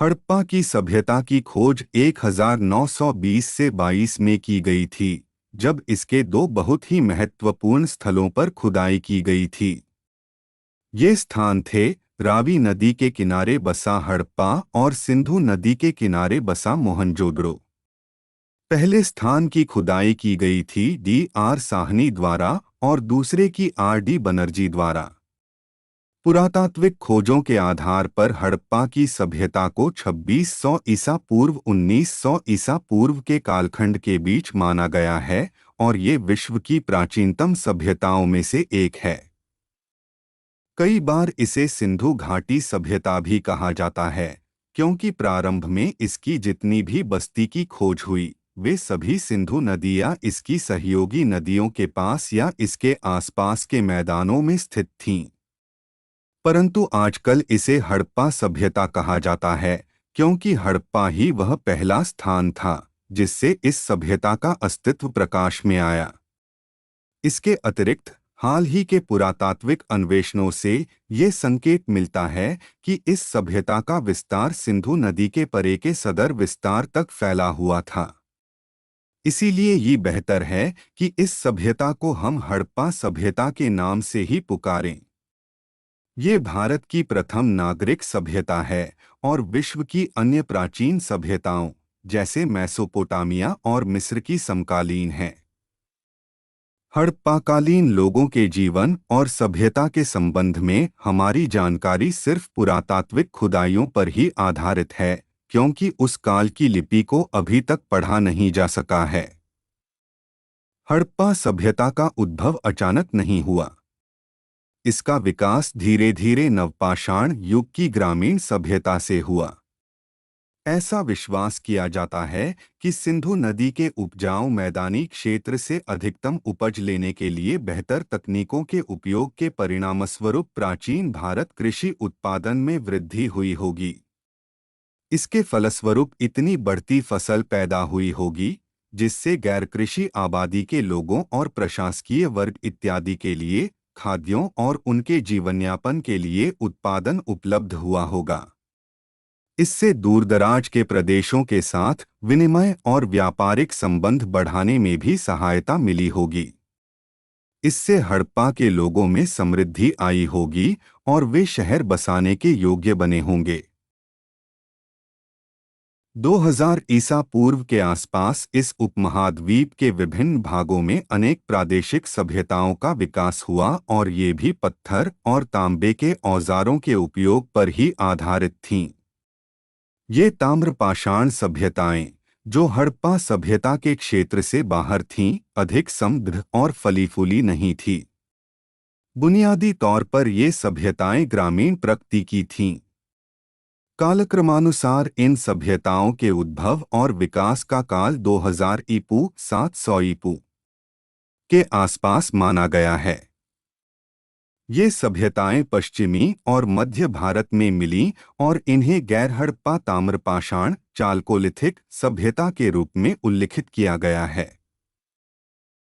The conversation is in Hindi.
हड़प्पा की सभ्यता की खोज 1920 से 22 में की गई थी, जब इसके दो बहुत ही महत्वपूर्ण स्थलों पर खुदाई की गई थी। ये स्थान थे रावी नदी के किनारे बसा हड़प्पा और सिंधु नदी के किनारे बसा मोहनजोदड़ो। पहले स्थान की खुदाई की गई थी D.R. साहनी द्वारा और दूसरे की R.D. बनर्जी द्वारा। पुरातात्विक खोजों के आधार पर हड़प्पा की सभ्यता को 2600 ईसा पूर्व 1900 ईसा पूर्व के कालखंड के बीच माना गया है और ये विश्व की प्राचीनतम सभ्यताओं में से एक है। कई बार इसे सिंधु घाटी सभ्यता भी कहा जाता है, क्योंकि प्रारंभ में इसकी जितनी भी बस्ती की खोज हुई वे सभी सिंधु नदी या इसकी सहयोगी नदियों के पास या इसके आसपास के मैदानों में स्थित थीं। परंतु आजकल इसे हड़प्पा सभ्यता कहा जाता है, क्योंकि हड़प्पा ही वह पहला स्थान था जिससे इस सभ्यता का अस्तित्व प्रकाश में आया। इसके अतिरिक्त हाल ही के पुरातात्विक अन्वेषणों से ये संकेत मिलता है कि इस सभ्यता का विस्तार सिंधु नदी के परे के सदर विस्तार तक फैला हुआ था। इसीलिए ये बेहतर है कि इस सभ्यता को हम हड़प्पा सभ्यता के नाम से ही पुकारें। ये भारत की प्रथम नागरिक सभ्यता है और विश्व की अन्य प्राचीन सभ्यताओं जैसे मेसोपोटामिया और मिस्र की समकालीन है। हड़प्पाकालीन लोगों के जीवन और सभ्यता के संबंध में हमारी जानकारी सिर्फ पुरातात्विक खुदाइयों पर ही आधारित है, क्योंकि उस काल की लिपि को अभी तक पढ़ा नहीं जा सका है। हड़प्पा सभ्यता का उद्भव अचानक नहीं हुआ। इसका विकास धीरे धीरे नवपाषाण युग की ग्रामीण सभ्यता से हुआ। ऐसा विश्वास किया जाता है कि सिंधु नदी के उपजाऊ मैदानी क्षेत्र से अधिकतम उपज लेने के लिए बेहतर तकनीकों के उपयोग के परिणामस्वरूप प्राचीन भारत कृषि उत्पादन में वृद्धि हुई होगी। इसके फलस्वरूप इतनी बढ़ती फसल पैदा हुई होगी जिससे गैर कृषि आबादी के लोगों और प्रशासकीय वर्ग इत्यादि के लिए खाद्यों और उनके जीवनयापन के लिए उत्पादन उपलब्ध हुआ होगा। इससे दूरदराज के प्रदेशों के साथ विनिमय और व्यापारिक संबंध बढ़ाने में भी सहायता मिली होगी। इससे हड़प्पा के लोगों में समृद्धि आई होगी और वे शहर बसाने के योग्य बने होंगे। 2000 ईसा पूर्व के आसपास इस उपमहाद्वीप के विभिन्न भागों में अनेक प्रादेशिक सभ्यताओं का विकास हुआ और ये भी पत्थर और तांबे के औजारों के उपयोग पर ही आधारित थीं। ये ताम्रपाषाण सभ्यताएं, जो हड़प्पा सभ्यता के क्षेत्र से बाहर थीं, अधिक समृद्ध और फली-फूली नहीं थी। बुनियादी तौर पर ये सभ्यताएं ग्रामीण प्रकृति की थीं। कालक्रमानुसार इन सभ्यताओं के उद्भव और विकास का काल 2000 ईपू 700 ईपू के आसपास माना गया है। ये सभ्यताएं पश्चिमी और मध्य भारत में मिलीं और इन्हें गैर हड़प्पा ताम्रपाषाण चालकोलिथिक सभ्यता के रूप में उल्लिखित किया गया है।